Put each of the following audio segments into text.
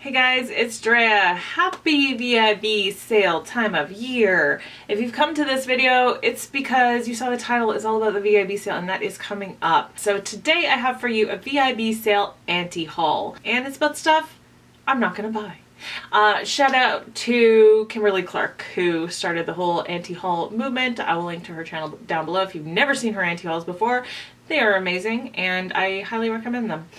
Hey guys, it's Drea. Happy VIB sale time of year. If you've come to this video, it's because you saw the title is all about the VIB sale and that is coming up. So today I have for you a VIB sale anti-haul and it's about stuff I'm not gonna buy. Shout out to Kimberly Clark who started the whole anti-haul movement. I will link to her channel down below if you've never seen her anti-hauls before. They are amazing and I highly recommend them.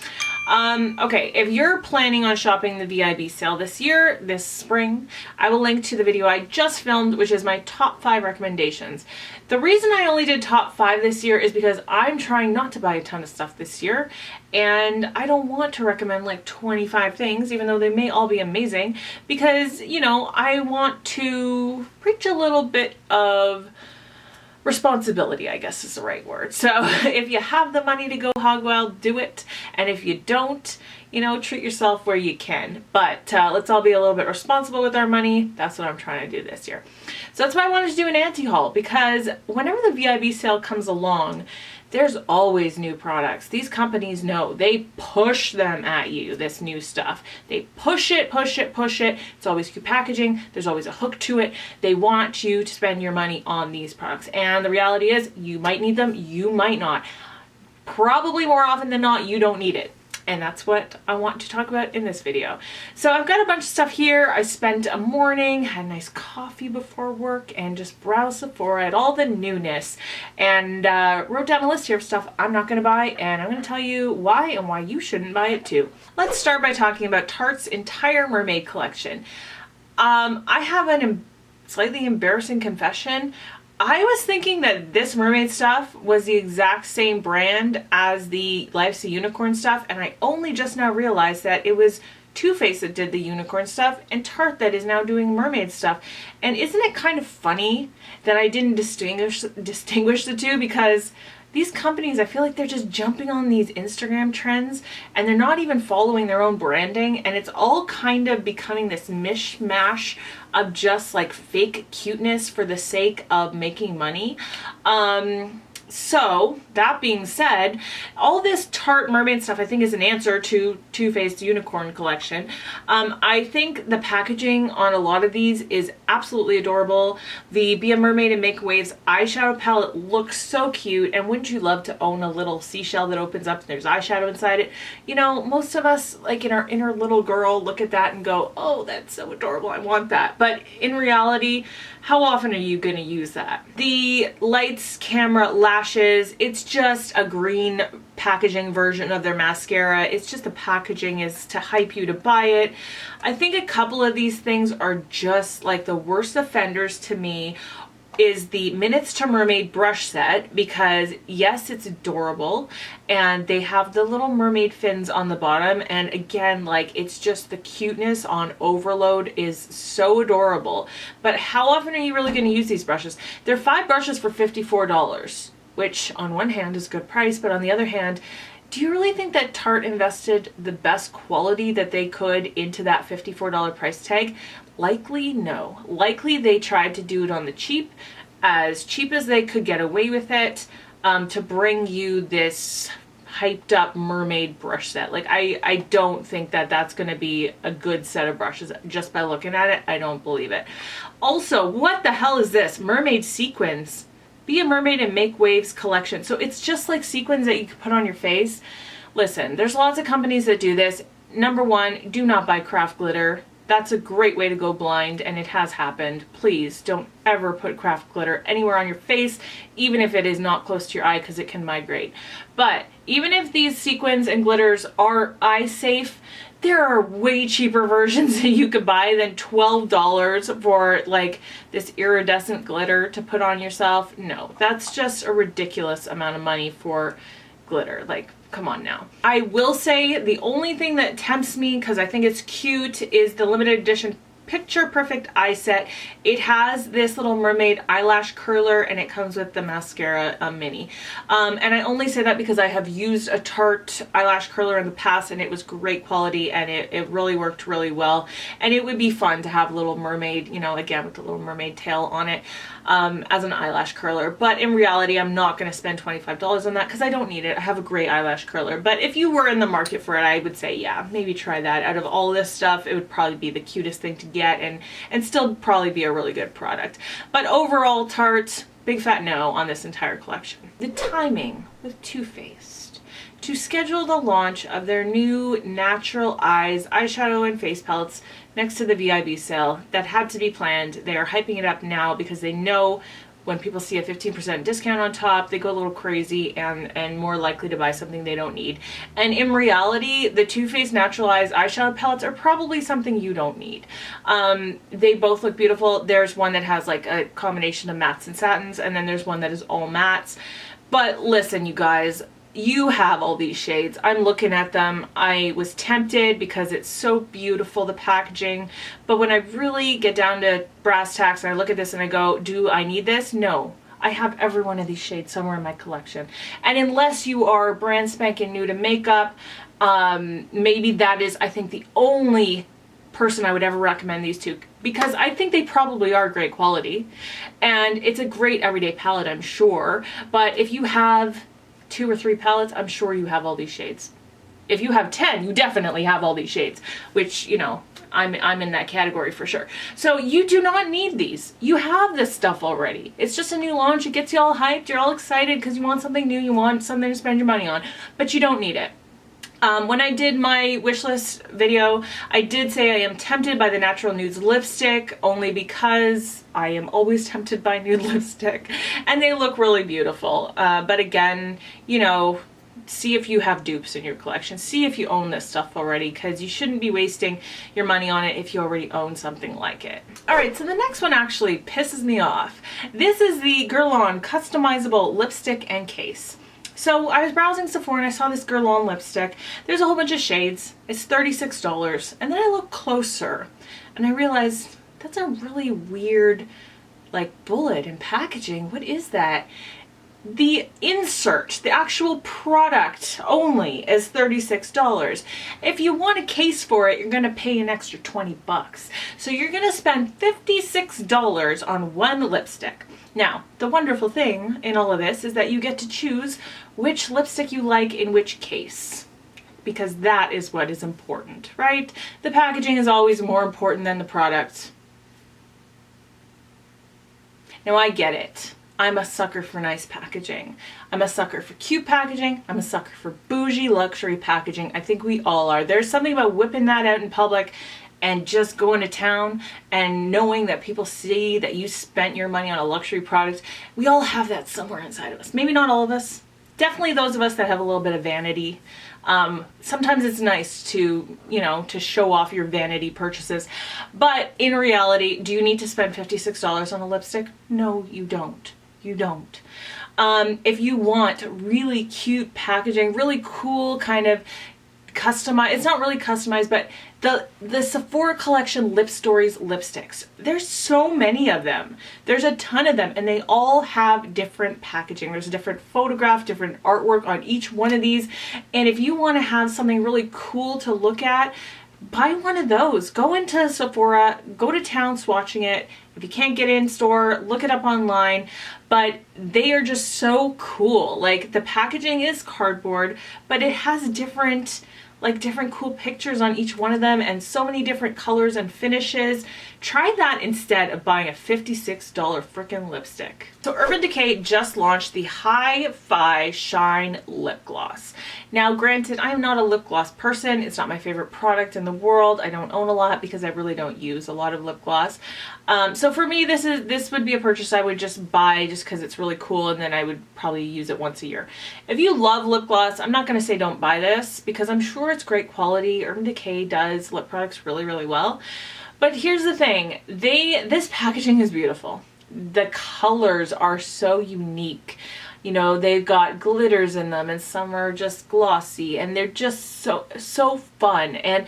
Okay, if you're planning on shopping the VIB sale this year, this spring, I will link to the video I just filmed, which is my top 5 recommendations. The reason I only did top 5 this year is because I'm trying not to buy a ton of stuff this year, and I don't want to recommend like 25 things, even though they may all be amazing, because, you know, I want to preach a little bit of responsibility, I guess is the right word. So if you have the money to go hog wild, do it. And if you don't, you know, treat yourself where you can. But let's all be a little bit responsible with our money. That's what I'm trying to do this year. So that's why I wanted to do an anti-haul, because whenever the VIB sale comes along, there's always new products. These companies know. They push them at you, this new stuff. They push it, push it, push it. It's always cute packaging. There's always a hook to it. They want you to spend your money on these products. And the reality is, you might need them, you might not. Probably more often than not, you don't need it. And that's what I want to talk about in this video. So I've got a bunch of stuff here. I spent a morning, had a nice coffee before work, and just browsed Sephora at all the newness. And wrote down a list here of stuff I'm not going to buy, and I'm going to tell you why and why you shouldn't buy it too. Let's start by talking about Tarte's entire mermaid collection. I have a slightly embarrassing confession. I was thinking that this mermaid stuff was the exact same brand as the Life's a Unicorn stuff, and I only just now realized that it was Too Faced that did the unicorn stuff and Tarte that is now doing mermaid stuff. And isn't it kind of funny that I didn't distinguish the two? Because these companies, I feel like they're just jumping on these Instagram trends and they're not even following their own branding, and it's all kind of becoming this mishmash of just like fake cuteness for the sake of making money. So that being said, all this Tarte mermaid stuff I think is an answer to Too Faced unicorn collection. I think the packaging on a lot of these is absolutely adorable. The Be a Mermaid and Make Waves eyeshadow palette looks so cute, and wouldn't you love to own a little seashell that opens up and there's eyeshadow inside it? You know, most of us, like in our inner little girl, look at that and go, oh, that's so adorable, I want that. But in reality, how often are you going to use that? The lights, camera, lashes, it's just a green packaging version of their mascara. It's just the packaging is to hype you to buy it. I think a couple of these things are just like the worst offenders to me is the Minutes to Mermaid Brush Set, because yes, it's adorable and they have the little mermaid fins on the bottom, and again, like, it's just the cuteness on overload is so adorable. But how often are you really going to use these brushes? They're 5 brushes for $54, which on one hand is a good price, but on the other hand, do you really think that Tarte invested the best quality that they could into that $54 price tag? Likely no. Likely they tried to do it on the cheap as they could get away with it, to bring you this hyped up mermaid brush set. Like, I don't think that that's going to be a good set of brushes. Just by looking at it, I don't believe it. Also, what the hell is this? Mermaid sequins. Be a Mermaid and Make Waves collection. So it's just like sequins that you could put on your face. Listen, there's lots of companies that do this. Number one, do not buy craft glitter. That's a great way to go blind, and it has happened. Please don't ever put craft glitter anywhere on your face, even if it is not close to your eye, because it can migrate. But even if these sequins and glitters are eye safe, there are way cheaper versions that you could buy than $12 for like this iridescent glitter to put on yourself. No, that's just a ridiculous amount of money for glitter. Like, come on now. I will say the only thing that tempts me, because I think it's cute, is the limited edition picture perfect eye set. It has this little mermaid eyelash curler, and it comes with the mascara mini. And I only say that because I have used a Tarte eyelash curler in the past, and it was great quality, and it really worked really well. And it would be fun to have a little mermaid, you know, again with the little mermaid tail on it, as an eyelash curler. But in reality, I'm not going to spend $25 on that because I don't need it. I have a great eyelash curler. But if you were in the market for it, I would say, yeah, maybe try that. Out of all this stuff, it would probably be the cutest thing to get, and still probably be a really good product. But overall, Tarte, big fat no on this entire collection. The timing with Too Faced to schedule the launch of their new Natural Eyes eyeshadow and face palettes next to the VIB sale, that had to be planned. They are hyping it up now because they know when people see a 15% discount on top, they go a little crazy and more likely to buy something they don't need. And in reality, the Too Faced Natural Eyes eyeshadow palettes are probably something you don't need. They both look beautiful. There's one that has like a combination of mattes and satins, and then there's one that is all mattes. But listen, you guys, you have all these shades. I'm looking at them. I was tempted because it's so beautiful, the packaging. But when I really get down to brass tacks and I look at this and I go, do I need this? No. I have every one of these shades somewhere in my collection. And unless you are brand spanking new to makeup, maybe that is, I think, the only person I would ever recommend these to, because I think they probably are great quality. And it's a great everyday palette, I'm sure. But if you have 2 or 3 palettes, I'm sure you have all these shades. If you have 10, you definitely have all these shades, which, you know, I'm in that category for sure. So you do not need these. You have this stuff already. It's just a new launch. It gets you all hyped. You're all excited because you want something new. You want something to spend your money on, but you don't need it. When I did my wish list video, I did say I am tempted by the Natural Nudes lipstick, only because I am always tempted by nude lipstick, and they look really beautiful. But again, you know, see if you have dupes in your collection. See if you own this stuff already, because you shouldn't be wasting your money on it if you already own something like it. Alright, so the next one actually pisses me off. This is the Guerlain Customizable Lipstick and Case. So I was browsing Sephora and I saw this Guerlain lipstick. There's a whole bunch of shades. It's $36. And then I looked closer and I realized that's a really weird, like, bullet in packaging. What is that? The insert, the actual product only, is $36. If you want a case for it, you're going to pay an extra 20 bucks. So you're going to spend $56 on one lipstick. Now, the wonderful thing in all of this is that you get to choose which lipstick you like in which case, because that is what is important, right? The packaging is always more important than the product. Now, I get it. I'm a sucker for nice packaging. I'm a sucker for cute packaging. I'm a sucker for bougie luxury packaging. I think we all are. There's something about whipping that out in public and just going to town and knowing that people see that you spent your money on a luxury product. We all have that somewhere inside of us. Maybe not all of us. Definitely those of us that have a little bit of vanity. Sometimes it's nice to, you know, to show off your vanity purchases. But in reality, do you need to spend $56 on a lipstick? No, you don't. You don't. If you want really cute packaging, really cool kind of customized, it's not really customized, but the Sephora collection Lip Stories lipsticks, there's so many of them. There's a ton of them, and they all have different packaging. There's a different photograph, different artwork on each one of these. And if you want to have something really cool to look at, buy one of those. Go into Sephora, go to town swatching it. If you can't get in store, look it up online. But they are just so cool. Like, the packaging is cardboard, but it has different cool pictures on each one of them, and so many different colors and finishes. Try that instead of buying a $56 frickin' lipstick. So Urban Decay just launched the Hi-Fi Shine Lip Gloss. Now, granted, I am not a lip gloss person. It's not my favorite product in the world. I don't own a lot because I really don't use a lot of lip gloss. So for me, this would be a purchase I would just buy just because it's really cool, and then I would probably use it once a year. If you love lip gloss, I'm not going to say don't buy this, because I'm sure it's great quality. Urban Decay does lip products really, really well. But here's the thing, this packaging is beautiful. The colors are so unique. You know, they've got glitters in them, and some are just glossy, and they're just so fun. And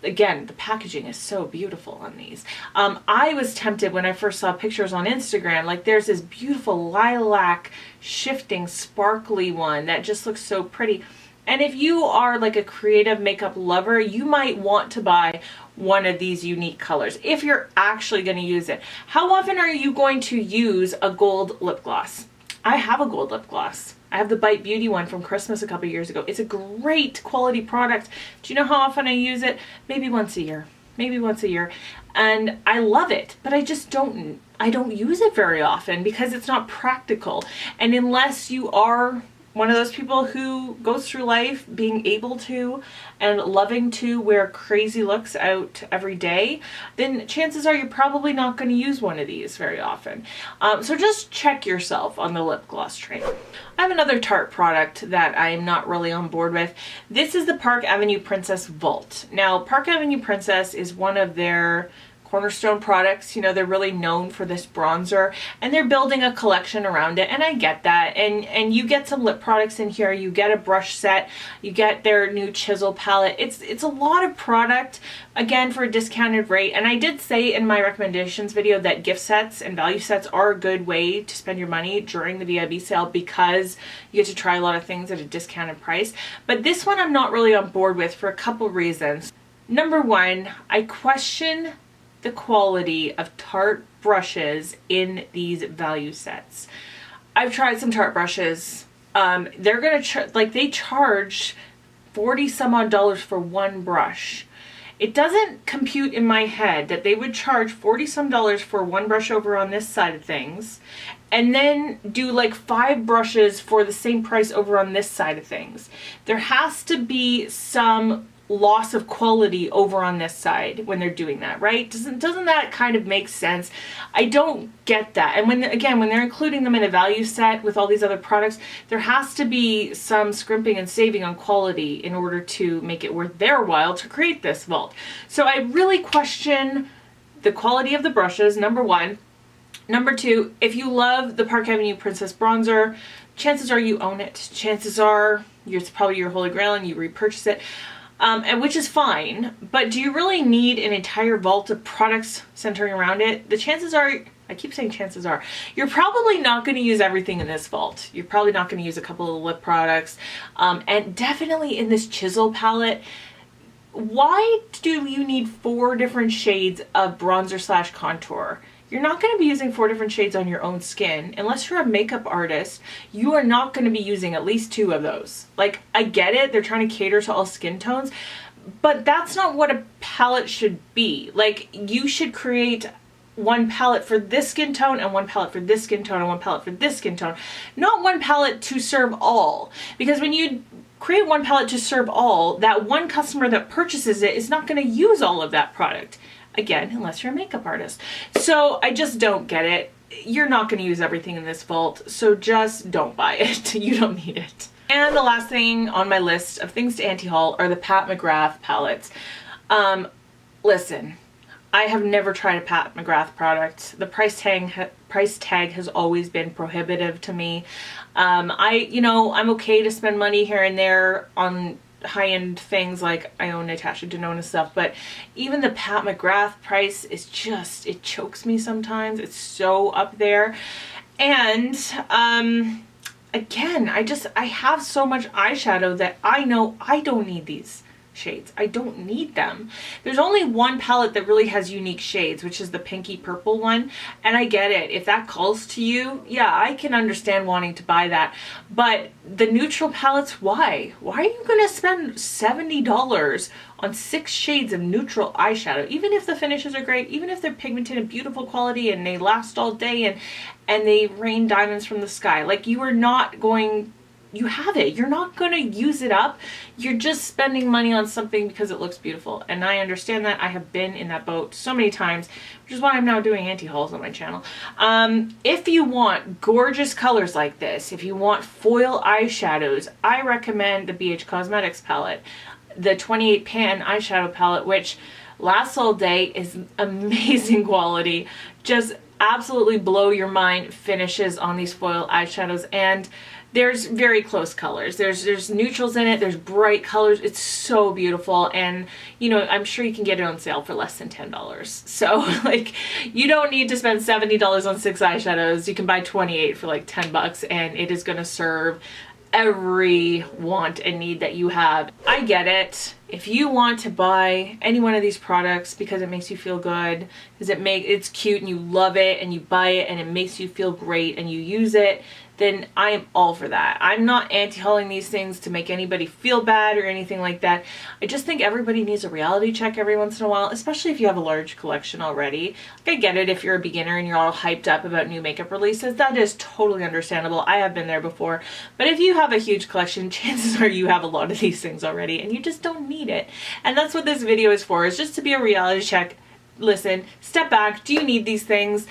again, the packaging is so beautiful on these. I was tempted when I first saw pictures on Instagram, like there's this beautiful lilac shifting sparkly one that just looks so pretty. And if you are like a creative makeup lover, you might want to buy one of these unique colors if you're actually going to use it. How often are you going to use a gold lip gloss? I have a gold lip gloss. I have the Bite Beauty one from Christmas a couple years ago. It's a great quality product. Do you know how often I use it? Maybe once a year. Maybe once a year. And I love it, but I just don't use it very often because it's not practical. And unless you are one of those people who goes through life being able to and loving to wear crazy looks out every day, then chances are you're probably not going to use one of these very often. So just check yourself on the lip gloss train. I have another Tarte product that I'm not really on board with. This is the Park Avenue Princess Vault. Now, Park Avenue Princess is one of their cornerstone products. You know, they're really known for this bronzer and they're building a collection around it, and I get that. And you get some lip products in here, you get a brush set, you get their new chisel palette. It's a lot of product, again, for a discounted rate. And I did say in my recommendations video that gift sets and value sets are a good way to spend your money during the VIB sale because you get to try a lot of things at a discounted price. But this one I'm not really on board with for a couple reasons. Number one, I question the quality of Tarte brushes in these value sets. I've tried some Tarte brushes. They're gonna they charge 40 some odd dollars for one brush. It doesn't compute in my head that they would charge 40 some dollars for one brush over on this side of things and then do like 5 brushes for the same price over on this side of things. There has to be some loss of quality over on this side when they're doing that, right? Doesn't that kind of make sense? I don't get that. And when they're including them in a value set with all these other products, there has to be some scrimping and saving on quality in order to make it worth their while to create this vault. So I really question the quality of the brushes, number one. Number two, if you love the Park Avenue Princess Bronzer, chances are you own it. Chances are it's probably your holy grail and you repurchase it. And which is fine, but do you really need an entire vault of products centering around it? The chances are, I keep saying chances are, you're probably not going to use everything in this vault. You're probably not going to use a couple of lip products, and definitely in this chisel palette. Why do you need 4 different shades of bronzer slash contour? You're not going to be using 4 different shades on your own skin. Unless you're a makeup artist, you are not going to be using at least 2 of those. Like, I get it, they're trying to cater to all skin tones, but that's not what a palette should be. Like, you should create one palette for this skin tone and one palette for this skin tone and one palette for this skin tone. Not one palette to serve all. Because when you create one palette to serve all, that one customer that purchases it is not going to use all of that product. Again, unless you're a makeup artist. So I just don't get it. You're not going to use everything in this vault, so just don't buy it. You don't need it. And the last thing on my list of things to anti-haul are the Pat Mcgrath palettes. Listen, I have never tried a Pat Mcgrath product. The price tag has always been prohibitive to me. I'm okay to spend money here and there on high-end things, like I own Natasha Denona stuff, but even the Pat Mcgrath price is just, it chokes me sometimes. It's so up there. And again, I have so much eyeshadow that I know I don't need these shades. I don't need them. There's only one palette that really has unique shades, which is the pinky purple one, and I get it. If that calls to you, yeah, I can understand wanting to buy that. But the neutral palettes, why? Why are you gonna spend $70 on 6 shades of neutral eyeshadow? Even if the finishes are great, even if they're pigmented and beautiful quality and they last all day and they rain diamonds from the sky, like, you are not going, you have it, you're not going to use it up. You're just spending money on something because it looks beautiful. And I understand that. I have been in that boat so many times, which is why I'm now doing anti-hauls on my channel. If you want gorgeous colors like this, if you want foil eyeshadows, I recommend the BH Cosmetics palette, the 28 pan eyeshadow palette, which lasts all day, is amazing quality, just absolutely blow your mind finishes on these foil eyeshadows. And there's very close colors. There's neutrals in it, there's bright colors. It's so beautiful, and you know, I'm sure you can get it on sale for less than $10. So like, you don't need to spend $70 on 6 eyeshadows. You can buy 28 for like 10 bucks, and it is going to serve every want and need that you have. I get it. If you want to buy any one of these products because it makes you feel good, because it's cute and you love it, and you buy it and it makes you feel great and you use it, then I am all for that. I'm not anti-hauling these things to make anybody feel bad or anything like that. I just think everybody needs a reality check every once in a while, especially if you have a large collection already. Like, I get it if you're a beginner and you're all hyped up about new makeup releases. That is totally understandable. I have been there before. But if you have a huge collection, chances are you have a lot of these things already and you just don't need it. And that's what this video is for, is just to be a reality check. Listen, step back. Do you need these things?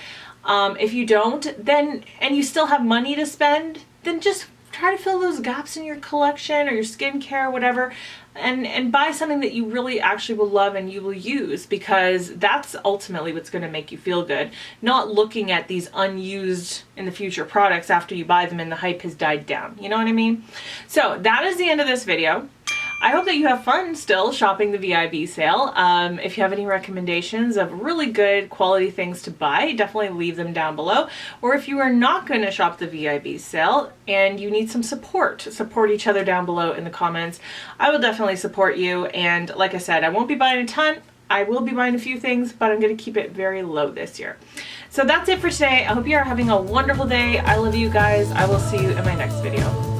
If you don't, then, and you still have money to spend, then just try to fill those gaps in your collection or your skincare, whatever, and buy something that you really actually will love and you will use, because that's ultimately what's going to make you feel good. Not looking at these unused in the future products after you buy them and the hype has died down. You know what I mean? So that is the end of this video. I hope that you have fun still shopping the VIB sale. If you have any recommendations of really good quality things to buy, definitely leave them down below. Or if you are not going to shop the VIB sale and you need some support each other down below in the comments. I will definitely support you. And like I said, I won't be buying a ton. I will be buying a few things, but I'm going to keep it very low this year. So that's it for today. I hope you are having a wonderful day. I love you guys. I will see you in my next video.